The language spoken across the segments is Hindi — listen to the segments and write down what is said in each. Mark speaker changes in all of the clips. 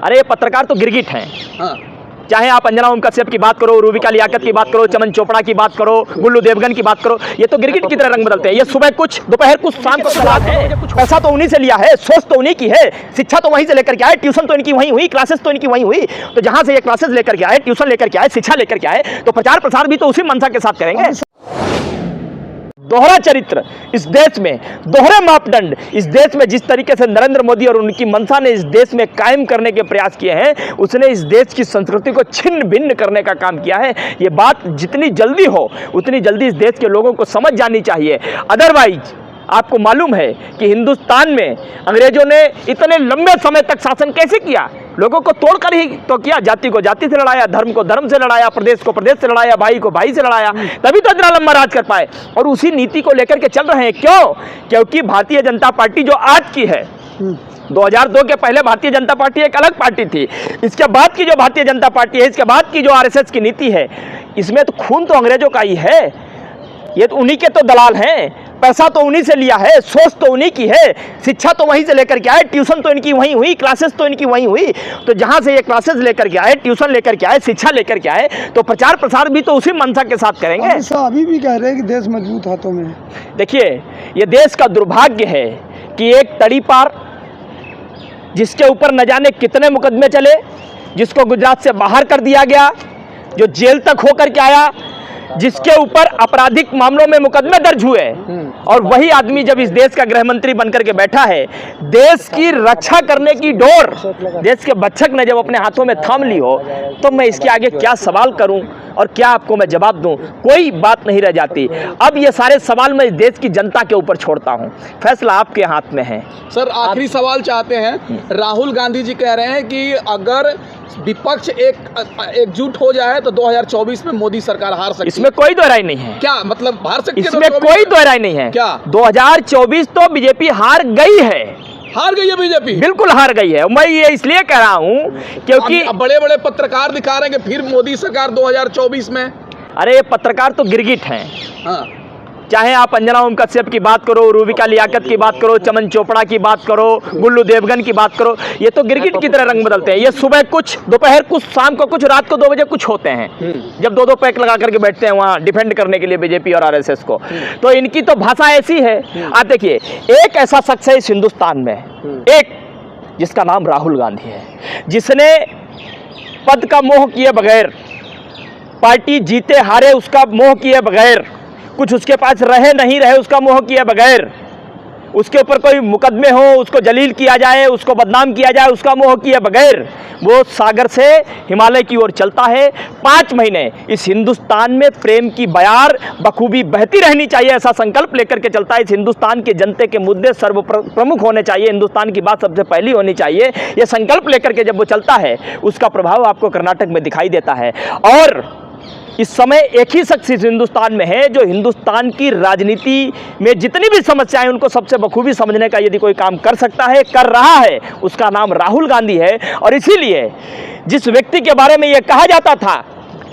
Speaker 1: अरे पत्रकार तो गिरगिट हैं।
Speaker 2: हाँ।
Speaker 1: चाहे आप अंजना ओम कश्यप की बात करो, रूबिका लियाकत की बात करो, चमन चोपड़ा की बात करो, गुल्लू देवगन की बात करो, ये तो गिरगिट की तरह रंग बदलते हैं। ये सुबह कुछ, दोपहर कुछ, शाम को सलाद है। पैसा तो उन्हीं से लिया है, सोच तो उन्हीं की है, शिक्षा तो वहीं से लेकर के आए, ट्यूशन तो इनकी वहीं हुई, क्लासेस तो इनकी वहीं हुई। तो जहां से ये क्लासेस लेकर के आए, ट्यूशन लेकर के आए, शिक्षा लेकर के आए, तो प्रचार प्रसार भी तो उसी मंशा के साथ करेंगे। दोहरा चरित्र इस देश में, दोहरे मापदंड इस देश में जिस तरीके से नरेंद्र मोदी और उनकी मंशा ने इस देश में कायम करने के प्रयास किए हैं, उसने इस देश की संस्कृति को छिन्न भिन्न करने का काम किया है। ये बात जितनी जल्दी हो उतनी जल्दी इस देश के लोगों को समझ जानी चाहिए। अदरवाइज आपको मालूम है कि हिंदुस्तान में अंग्रेजों ने इतने लंबे समय तक शासन कैसे किया, लोगों को तोड़कर ही तो किया। जाति को जाति से लड़ाया, धर्म को धर्म से लड़ाया, प्रदेश को प्रदेश से लड़ाया, भाई को भाई से लड़ाया, तभी तो इतना लंबा राज कर पाए। और उसी नीति को लेकर के चल रहे हैं। क्यों? क्योंकि भारतीय जनता पार्टी जो आज की है, 2002 के पहले भारतीय जनता पार्टी एक अलग पार्टी थी। इसके बाद की जो भारतीय जनता पार्टी है, इसके बाद की जो आरएसएस की नीति है, इसमें तो खून तो अंग्रेजों का ही है। ये तो उन्हीं के तो दलाल हैं, पैसा तो उन्हीं से लिया है, सोच तो उन्हीं की है, शिक्षा तो वहीं से लेकर के आए, ट्यूशन तो इनकी वहीं हुई, क्लासेस तो इनकी वहीं हुई। तो जहां से ये क्लासेस लेकर के आए, ट्यूशन लेकर के आए, शिक्षा लेकर के आए, तो प्रचार प्रसार भी तो उसी मंशा के साथ करेंगे।
Speaker 2: अभी भी कह रहे हैं कि देश मजबूत हाथों में है।
Speaker 1: देखिए, ये देश का दुर्भाग्य है कि एक तड़ी पार जिसके ऊपर न जाने कितने मुकदमे चले, जिसको गुजरात से बाहर कर दिया गया, जो जेल तक होकर के आया, जिसके ऊपर आपराधिक मामलों में मुकदमे दर्ज हुए, और वही आदमी जब इस देश का गृह मंत्री बनकर के बैठा है, देश की रक्षा करने की डोर देश के भक्षक ने जब अपने हाथों में थाम ली हो, तो मैं इसके आगे क्या सवाल करूं और क्या आपको मैं जवाब दूं? कोई बात नहीं रह जाती। अब ये सारे सवाल मैं इस देश की जनता के ऊपर छोड़ता हूं, फैसला आपके हाथ में है।
Speaker 2: सर, आखिरी सवाल चाहते हैं। राहुल गांधी जी कह रहे हैं कि अगर विपक्ष एकजुट हो जाए तो 2024 में मोदी सरकार हार सकती है।
Speaker 1: इसमें कोई दो राय नहीं है।
Speaker 2: क्या मतलब हार सकती है?
Speaker 1: इसमें कोई दो राय नहीं है।
Speaker 2: क्या
Speaker 1: 2024 तो बीजेपी हार गई है।
Speaker 2: हार गई है बीजेपी? बिल्कुल
Speaker 1: हार गई है। मैं ये इसलिए कह रहा हूं क्योंकि
Speaker 2: बड़े बड़े पत्रकार दिखा रहे हैं कि फिर मोदी सरकार 2024 में।
Speaker 1: अरे पत्रकार तो गिरगिट हैं।
Speaker 2: हाँ।
Speaker 1: चाहे आप अंजना ओम कश्यप की बात करो, रूबिका लियाकत की बात करो, चमन चोपड़ा की बात करो, गुल्लू देवगन की बात करो, ये तो गिरगिट की तरह रंग बदलते हैं। ये सुबह कुछ, दोपहर कुछ, शाम को कुछ, रात को 2 बजे कुछ होते हैं, जब 2-2 पैक लगा करके बैठते हैं वहाँ डिफेंड करने के लिए बीजेपी और आरएसएस को। तो इनकी तो भाषा ऐसी है। आप देखिए, एक ऐसा शख्स है इस हिंदुस्तान में, एक जिसका नाम राहुल गांधी है, जिसने पद का मोह किए बगैर, पार्टी जीते हारे उसका मोह किए बगैर, कुछ उसके पास रहे नहीं रहे उसका मोह किए बगैर, उसके ऊपर कोई मुकदमे हो, उसको जलील किया जाए, उसको बदनाम किया जाए, उसका मोह किए बगैर वो सागर से हिमालय की ओर चलता है। 5 महीने इस हिंदुस्तान में प्रेम की बयार बखूबी बहती रहनी चाहिए, ऐसा संकल्प लेकर के चलता है। इस हिंदुस्तान के जनते के मुद्दे सर्व प्रमुख होने चाहिए, हिंदुस्तान की बात सबसे पहली होनी चाहिए। ये संकल्प लेकर के जब वो चलता है, उसका प्रभाव आपको कर्नाटक में दिखाई देता है। और इस समय एक ही शख्स इस हिंदुस्तान में है जो हिंदुस्तान की राजनीति में जितनी भी समस्याएं उनको सबसे बखूबी समझने का यदि कोई काम कर सकता है, कर रहा है, उसका नाम राहुल गांधी है। और इसीलिए जिस व्यक्ति के बारे में यह कहा जाता था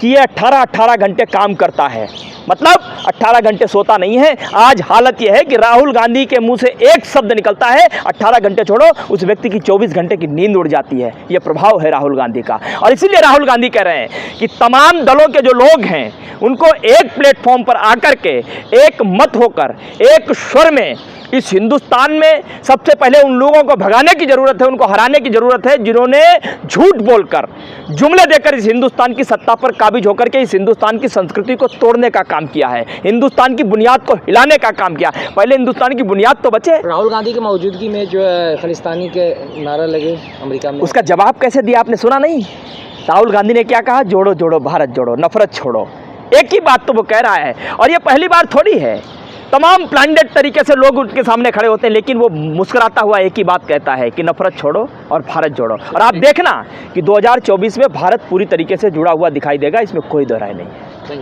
Speaker 1: कि ये 18 घंटे काम करता है, मतलब 18 घंटे सोता नहीं है, आज हालत यह है कि राहुल गांधी के मुंह से एक शब्द निकलता है, 18 घंटे छोड़ो, उस व्यक्ति की 24 घंटे की नींद उड़ जाती है। यह प्रभाव है राहुल गांधी का। और इसीलिए राहुल गांधी कह रहे हैं कि तमाम दलों के जो लोग हैं उनको एक प्लेटफॉर्म पर आकर के एक मत होकर, एक स्वर में इस हिंदुस्तान में सबसे पहले उन लोगों को भगाने की जरूरत है, उनको हराने की जरूरत है जिन्होंने झूठ बोलकर, जुमले देकर इस हिंदुस्तान की सत्ता पर काबिज होकर के इस हिंदुस्तान की संस्कृति को तोड़ने का काम किया है, हिंदुस्तान की बुनियाद को हिलाने का काम किया। पहले हिंदुस्तान की बुनियाद तो बचे।
Speaker 3: राहुल गांधी की मौजूदगी में जो खालिस्तानी के नारा लगे अमेरिका में,
Speaker 1: उसका जवाब कैसे दिया आपने सुना नहीं? राहुल गांधी ने क्या कहा? जोड़ो जोड़ो भारत जोड़ो, नफरत छोड़ो। एक ही बात तो वो कह रहा है। और ये पहली बार थोड़ी है, तमाम प्लांडेड तरीके से लोग उनके सामने खड़े होते हैं, लेकिन वो मुस्कुराता हुआ एक ही बात कहता है कि नफरत छोड़ो और भारत जोड़ो। और आप देखना कि 2024 में भारत पूरी तरीके से जुड़ा हुआ दिखाई देगा, इसमें कोई दो राय नहीं है।